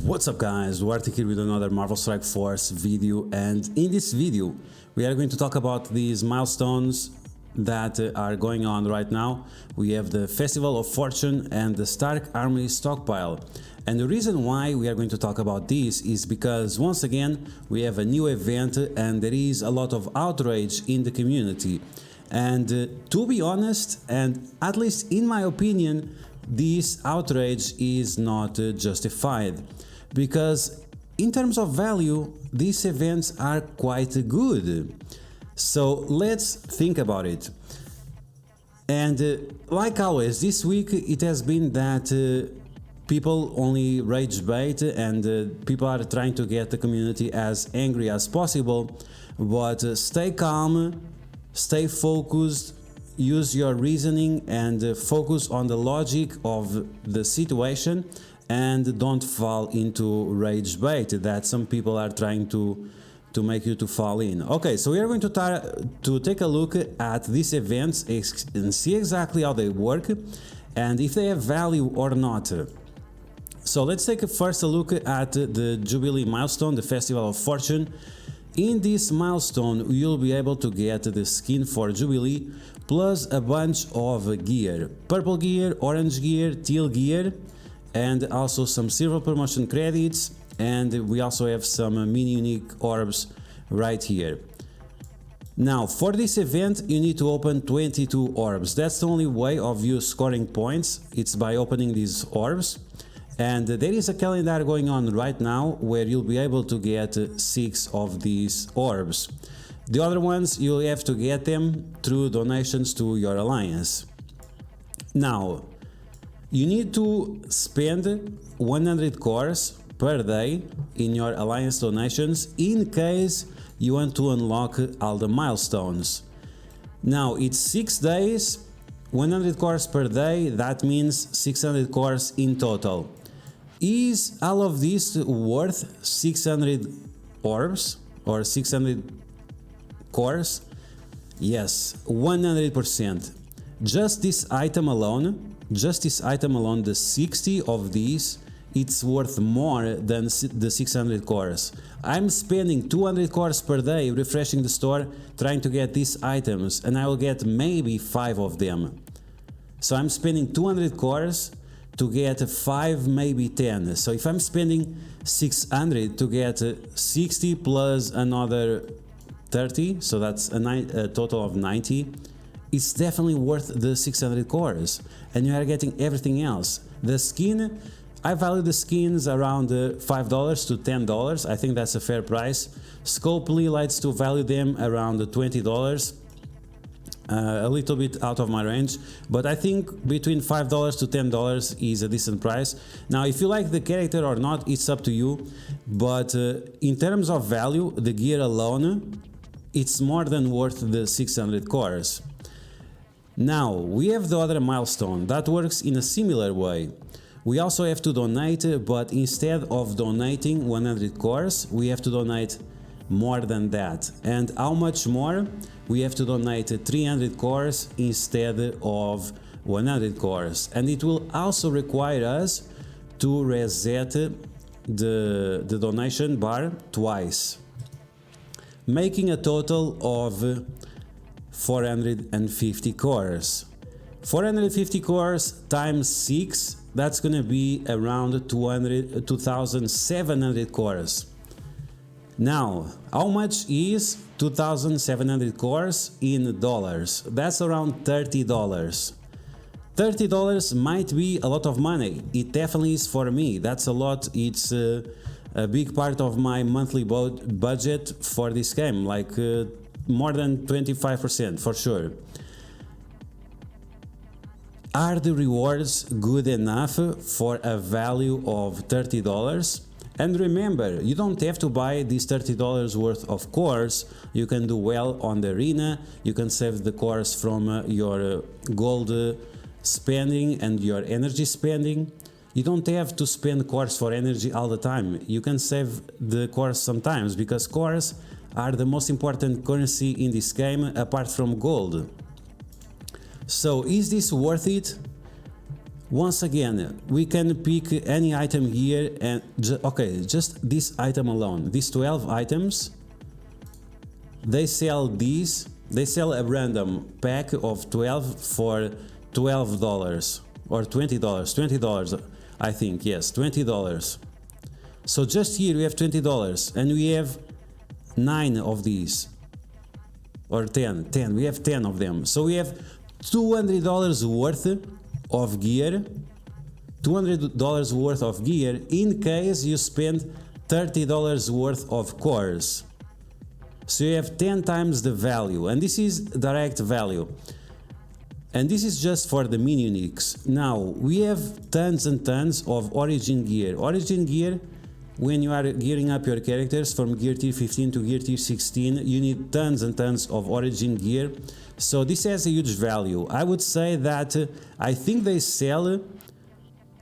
What's up guys, duarktikhq here with another Marvel Strike Force video, and in this video we are going to talk about these milestones that are going on right now. We have the Festival of Fortune and the Stark Army Stockpile, and the reason why we are going to talk about this is because once again we have a new event and there is a lot of outrage in the community, and to be honest, and at least in my opinion, this outrage is not justified, because in terms of value these events are quite good. So let's think about it. And like always, this week it has been that people only rage bait, and people are trying to get the community as angry as possible, but stay calm, stay focused, use your reasoning and focus on the logic of the situation, and don't fall into rage bait that some people are trying to make you to fall in. Okay, so we are going to take a look at these events and see exactly how they work and if they have value or not. So let's take first a look at the Jubilee milestone, the Festival of Fortune. In this milestone you'll be able to get the skin for Jubilee plus a bunch of gear: purple gear, orange gear, teal gear, and also some silver promotion credits, and we also have some mini unique orbs right here. Now for this event you need to open 22 orbs. That's the only way of you scoring points, it's by opening these orbs. And there is a calendar going on right now where you'll be able to get 6 of these orbs. The other ones you'll have to get them through donations to your alliance. Now you need to spend 100 cores per day in your alliance donations in case you want to unlock all the milestones. Now it's 6 days, 100 cores per day, that means 600 cores in total. Is all of this worth 600 orbs or 600 cores? Yes, 100%. Just this item alone, the 60 of these, it's worth more than the 600 cores. I'm spending 200 cores per day refreshing the store trying to get these items, and I will get maybe 5 of them. So I'm spending 200 cores to get 5, maybe 10. So if I'm spending 600 to get 60 plus another 30, so that's a total of 90, it's definitely worth the 600 cores, and you are getting everything else. The skin, I value the skins around $5 to $10. I think that's a fair price. Scopely likes to value them around $20. A little bit out of my range, but I think between $5 to $10 is a decent price. Now if you like the character or not, it's up to you, but in terms of value, the gear alone, it's more than worth the 600 cores. Now we have the other milestone that works in a similar way. We also have to donate, but instead of donating 100 cores, we have to donate more than that. And how much more? We have to donate 300 cores instead of 100 cores, and it will also require us to reset the donation bar twice, making a total of 450 cores. 450 cores times 6, that's gonna be around 2,700 cores. Now, how much is 2,700 cores in dollars? That's around $30. $30 might be a lot of money. It definitely is for me. That's a lot. It's a big part of my monthly budget for this game, like more than 25% for sure. Are the rewards good enough for a value of $30? And remember, you don't have to buy these $30 worth of cores. You can do well on the arena, you can save the cores from your gold spending and your energy spending. You don't have to spend cores for energy all the time. You can save the cores sometimes, because cores are the most important currency in this game apart from gold. So is this worth it? Once again, we can pick any item here and okay, just this item alone, these 12 items, they sell these, they sell a random pack of 12 for $12 or $20, I think, yes, $20. So just here we have $20 and we have 9 of these, or 10, we have 10 of them. So we have $200 worth of gear, $200 worth of gear in case you spend $30 worth of cores. So you have 10 times the value, and this is direct value. And this is just for the mini uniques. Now we have tons and tons of origin gear. Origin gear, when you are gearing up your characters from gear tier 15 to gear tier 16, you need tons and tons of origin gear. So this has a huge value. I would say that I think they sell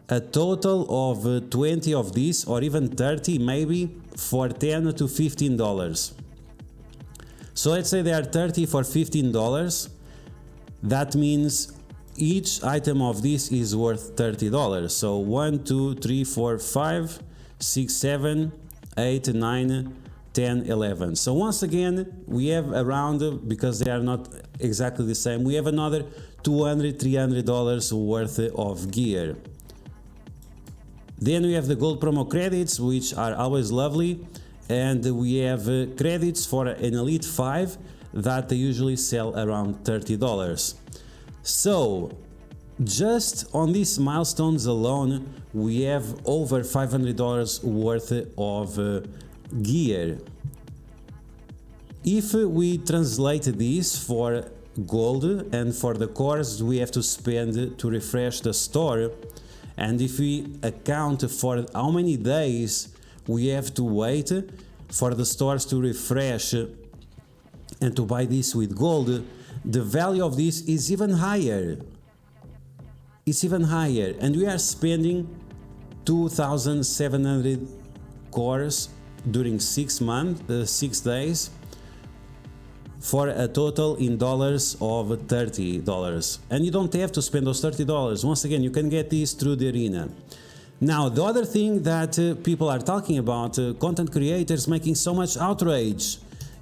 a total of 20 of these, or even 30 maybe, for $10 to $15. So let's say they are 30 for $15. That means each item of this is worth $30. So 1, 2, 3, 4, 5, 6, 7, 8, 9, 10, 11. So once again, we have around, because they are not exactly the same, we have another $200, $300 worth of gear. Then we have the gold promo credits, which are always lovely, and we have credits for an Elite 5 that they usually sell around $30. So just on these milestones alone, we have over $500 worth of gear. If we translate this for gold and for the cores we have to spend to refresh the store, and if we account for how many days we have to wait for the stores to refresh and to buy this with gold, the value of this is even higher. It's even higher, and we are spending 2,700 cores during 6 days for a total in dollars of $30. And you don't have to spend those $30. Once again, you can get these through the arena. Now, the other thing that people are talking about, content creators making so much outrage,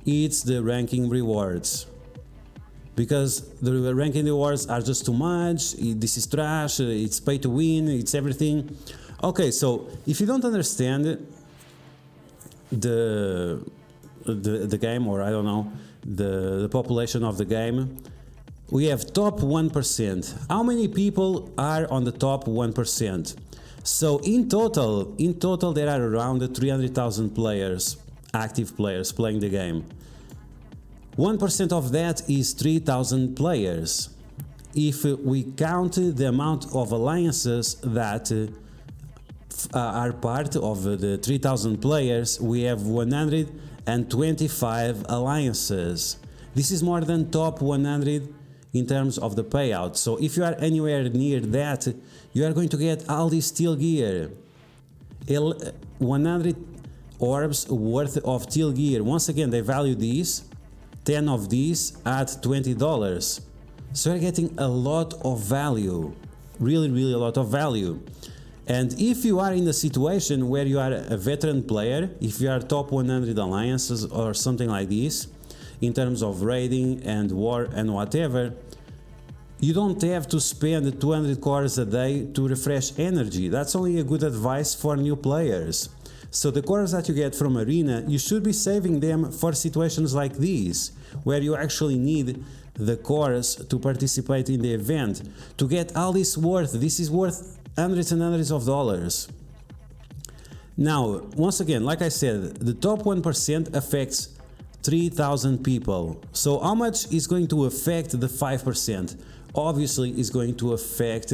it's the ranking rewards. Because the ranking rewards are just too much, this is trash, it's pay to win, it's everything. Okay, so if you don't understand the game, or I don't know, the population of the game, we have top 1%. How many people are on the top 1%? So in total there are around 300,000 players, active players playing the game. 1% of that is 3,000 players. If we count the amount of alliances that are part of the 3,000 players, we have 125 alliances. This is more than top 100 in terms of the payout. So if you are anywhere near that, you are going to get all this teal gear. 100 orbs worth of teal gear. Once again, they value these. 10 of these at $20. So you're getting a lot of value. Really, really a lot of value. And if you are in a situation where you are a veteran player, if you are top 100 alliances or something like this, in terms of raiding and war and whatever, you don't have to spend 200 cores a day to refresh energy. That's only a good advice for new players. So the cores that you get from arena, you should be saving them for situations like these, where you actually need the cores to participate in the event. To get all this worth, this is worth hundreds and hundreds of dollars. Now, once again, like I said, the top 1% affects 3,000 people. So how much is going to affect the 5%? Obviously, it's going to affect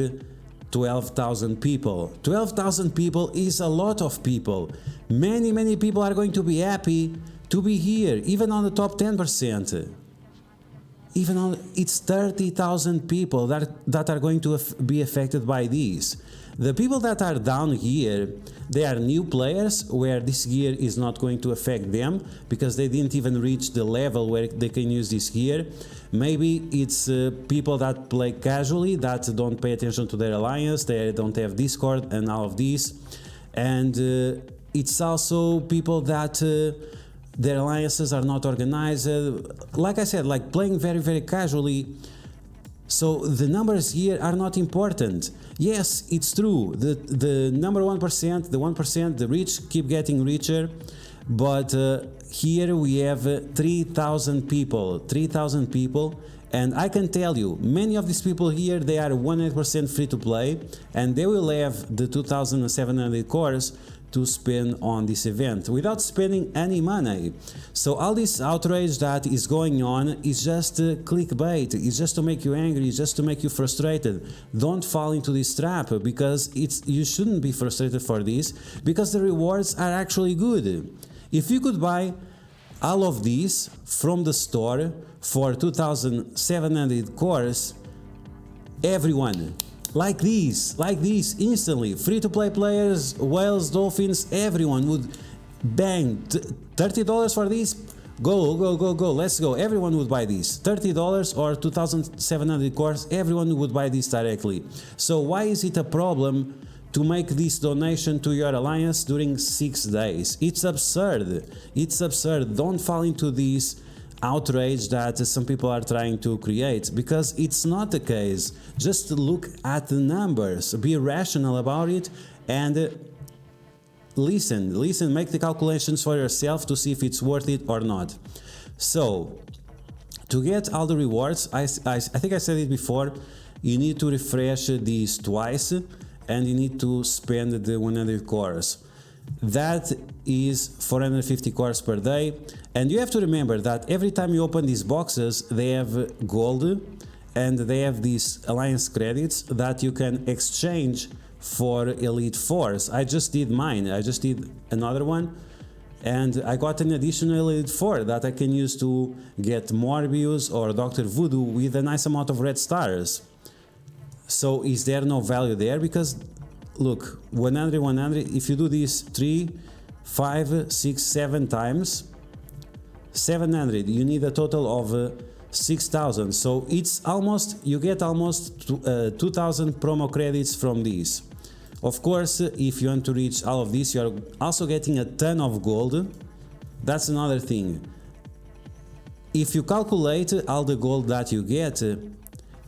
12,000 people. 12,000 people is a lot of people. Many people are going to be happy to be here, even on the top 10%. even on, it's 30,000 people that are going to be affected by these. The people that are down here, they are new players where this gear is not going to affect them because they didn't even reach the level where they can use this gear. Maybe it's people that play casually, that don't pay attention to their alliance, they don't have Discord and all of these. And it's also people that their alliances are not organized. Like I said, like playing very, very casually. So the numbers here are not important. Yes, it's true. The number 1%, the 1%, the rich keep getting richer. But here we have 3,000 people. 3,000 people. And I can tell you, many of these people here, they are 100% free to play. And they will have the 2,700 cores to spend on this event without spending any money. So all this outrage that is going on is just clickbait. It's just to make you angry, it's just to make you frustrated. Don't fall into this trap, because you shouldn't be frustrated for this, because the rewards are actually good. If you could buy all of these from the store for 2,700 cores, everyone, like these, instantly, free-to-play players, whales, dolphins, everyone would bang. $30 for these? Go, let's go. Everyone would buy these. $30 or 2,700 cores, everyone would buy these directly. So why is it a problem to make this donation to your alliance during 6 days? It's absurd. It's absurd. Don't fall into this outrage that some people are trying to create, because it's not the case. Just look at the numbers, be rational about it, and listen, make the calculations for yourself to see if it's worth it or not. So to get all the rewards, I think I said it before, you need to refresh these twice and you need to spend the 100 cores. That is 450 cores per day, and you have to remember that every time you open these boxes, they have gold and they have these alliance credits that you can exchange for Elite Force. I just did mine, I just did another one, and I got an additional Elite 4 that I can use to get Morbius or Dr. Voodoo with a nice amount of red stars. So is there no value there? Because look, 100, if you do this 3, 5, 6, 7 times, 700, you need a total of 6,000. So it's almost, you get almost 2,000 promo credits from these. Of course, if you want to reach all of this, you're also getting a ton of gold. That's another thing. If you calculate all the gold that you get,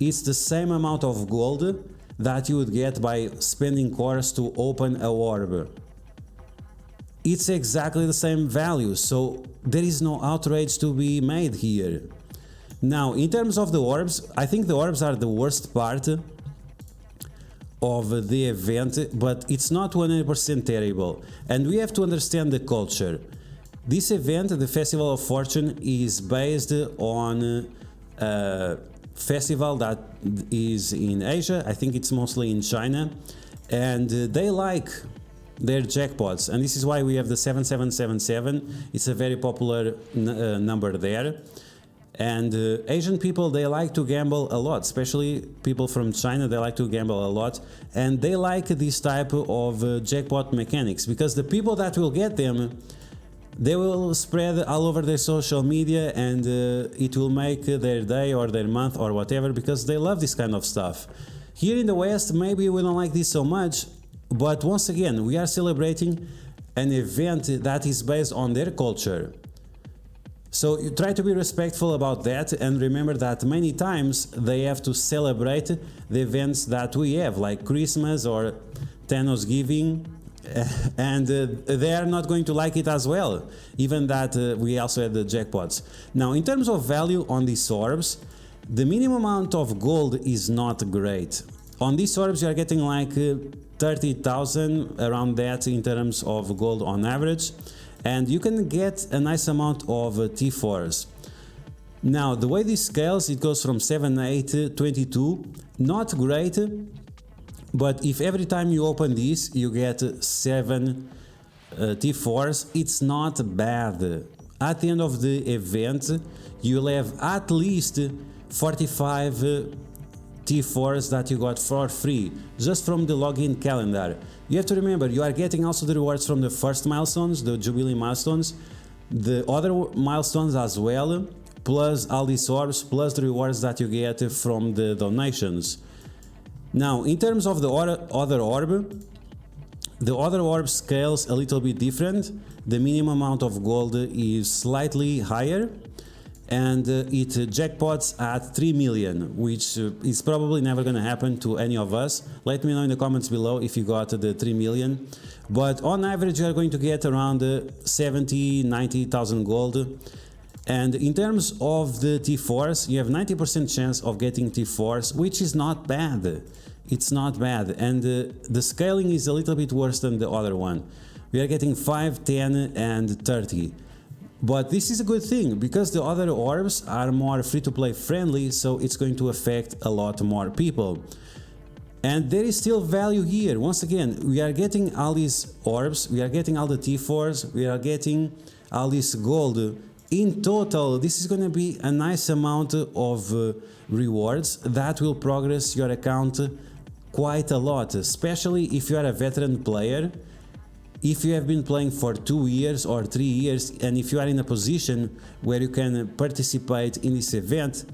it's the same amount of gold that you would get by spending cores to open a orb. It's exactly the same value, so there is no outrage to be made here. Now, in terms of the orbs, I think the orbs are the worst part of the event, but it's not 100% terrible. And we have to understand the culture. This event, the Festival of Fortune, is based on a festival that is in Asia. I think it's mostly in China, and they like their jackpots, and this is why we have the 7777. It's a very popular number there. And Asian people, they like to gamble a lot, especially people from China, they like to gamble a lot, and they like this type of jackpot mechanics, because the people that will get them, they will spread all over their social media, and it will make their day or their month or whatever, because they love this kind of stuff. Here in the West, maybe we don't like this so much, but once again, we are celebrating an event that is based on their culture. So you try to be respectful about that, and remember that many times they have to celebrate the events that we have, like Christmas or Thanos giving, and they are not going to like it as well, even that we also had the jackpots. Now, in terms of value on these orbs, the minimum amount of gold is not great. On these orbs you are getting like 30,000, around that, in terms of gold on average, and you can get a nice amount of T4s. Now, the way this scales, it goes from 7, 8, 22, not great, but if every time you open this you get 7 T4s, it's not bad. At the end of the event, you'll have at least 45 T4s that you got for free just from the login calendar. You have to remember, you are getting also the rewards from the first milestones, the Jubilee milestones, the other milestones as well, plus all these orbs, plus the rewards that you get from the donations. Now, in terms of the other orb scales a little bit different. The minimum amount of gold is slightly higher, and it jackpots at 3 million, which is probably never gonna happen to any of us. Let me know in the comments below if you got the 3 million. But on average, you are going to get around 70,000-90,000 gold. And in terms of the T4s, you have 90% chance of getting T4s, which is not bad. It's not bad. And the scaling is a little bit worse than the other one. We are getting 5, 10, and 30. But this is a good thing, because the other orbs are more free-to-play friendly, so it's going to affect a lot more people. And there is still value here. Once again, we are getting all these orbs, we are getting all the T4s, we are getting all this gold. In total, this is going to be a nice amount of rewards that will progress your account quite a lot, especially if you are a veteran player. If you have been playing for 2 years or 3 years, and if you are in a position where you can participate in this event,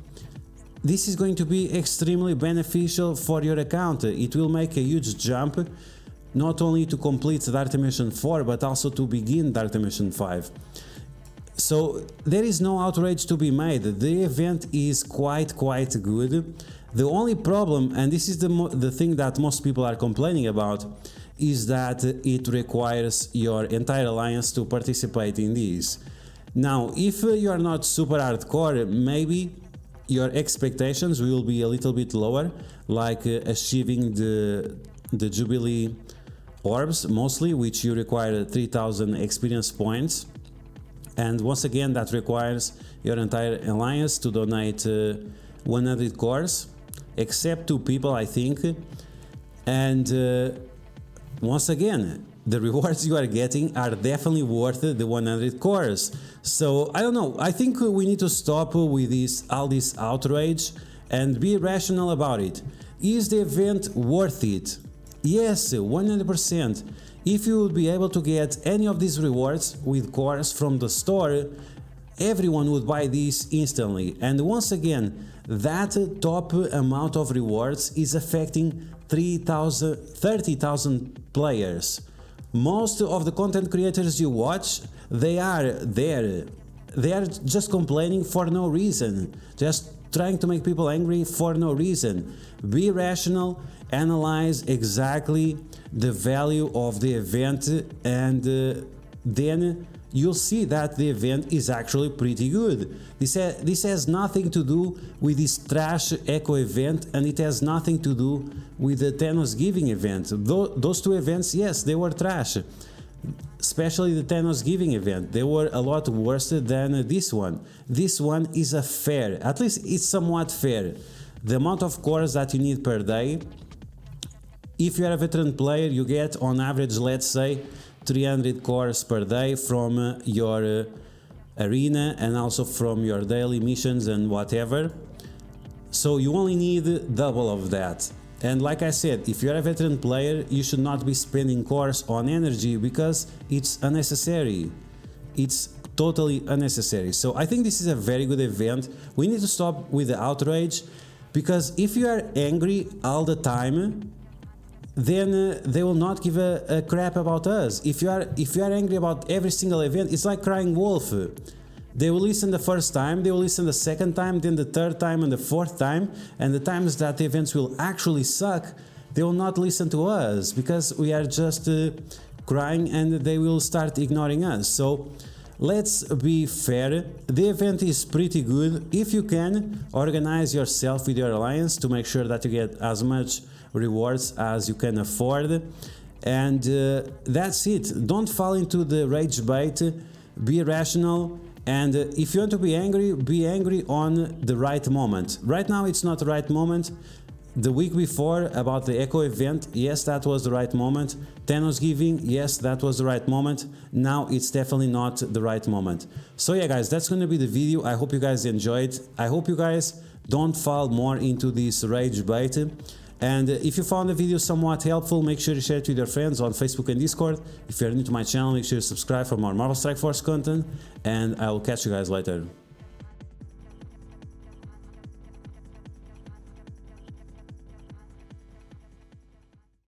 this is going to be extremely beneficial for your account. It will make a huge jump, not only to complete Dark Dimension 4, but also to begin Dark Dimension 5. So there is no outrage to be made. The event is quite good. The only problem, and this is the thing that most people are complaining about, is that it requires your entire alliance to participate in this. Now, if you are not super hardcore, maybe your expectations will be a little bit lower, like achieving the Jubilee Orbs mostly, which you require 3000 experience points. And once again, that requires your entire alliance to donate 100 cores, except 2 people, I think. And once again, the rewards you are getting are definitely worth the 100 cores. So I don't know, I think we need to stop with all this outrage and be rational about it. Is the event worth it? Yes, 100%. If you would be able to get any of these rewards with cores from the store, everyone would buy these instantly. And once again, that top amount of rewards is affecting 30,000 players. Most of the content creators you watch, they are there. They are just complaining for no reason, just trying to make people angry for no reason. Be rational, analyze exactly the value of the event, and then you'll see that the event is actually pretty good. This has nothing to do with this trash Echo event, and it has nothing to do with the Thanos giving event. Those 2 events, yes, they were trash. Especially the Thanos giving event. They were a lot worse than this one. This one is a fair, at least it's somewhat fair. The amount of cores that you need per day, if you are a veteran player, you get on average, let's say, 300 cores per day from your arena and also from your daily missions and whatever. So you only need double of that. And like I said, if you're a veteran player, you should not be spending cores on energy because it's unnecessary. It's totally unnecessary. So I think this is a very good event. We need to stop with the outrage, because if you are angry all the time, then they will not give a crap about us. If you are angry about every single event, it's like crying wolf. They will listen the first time, they will listen the second time, then the third time and the fourth time, and the times that the events will actually suck, they will not listen to us because we are just crying, and they will start ignoring us. So let's be fair. The event is pretty good. If you can, organize yourself with your alliance to make sure that you get as much rewards as you can afford, and that's it. Don't fall into the rage bait. Be rational, and if you want to be angry on the right moment. Right now it's not the right moment. The week before, about the Echo event, yes, that was the right moment. Thanos giving, yes, that was the right moment. Now it's definitely not the right moment. So yeah guys, that's gonna be the video. I hope you guys enjoyed. I hope you guys don't fall more into this rage bait. And if you found the video somewhat helpful, make sure to share it with your friends on Facebook and Discord. If you're new to my channel, make sure to subscribe for more Marvel Strike Force content, and I will catch you guys later.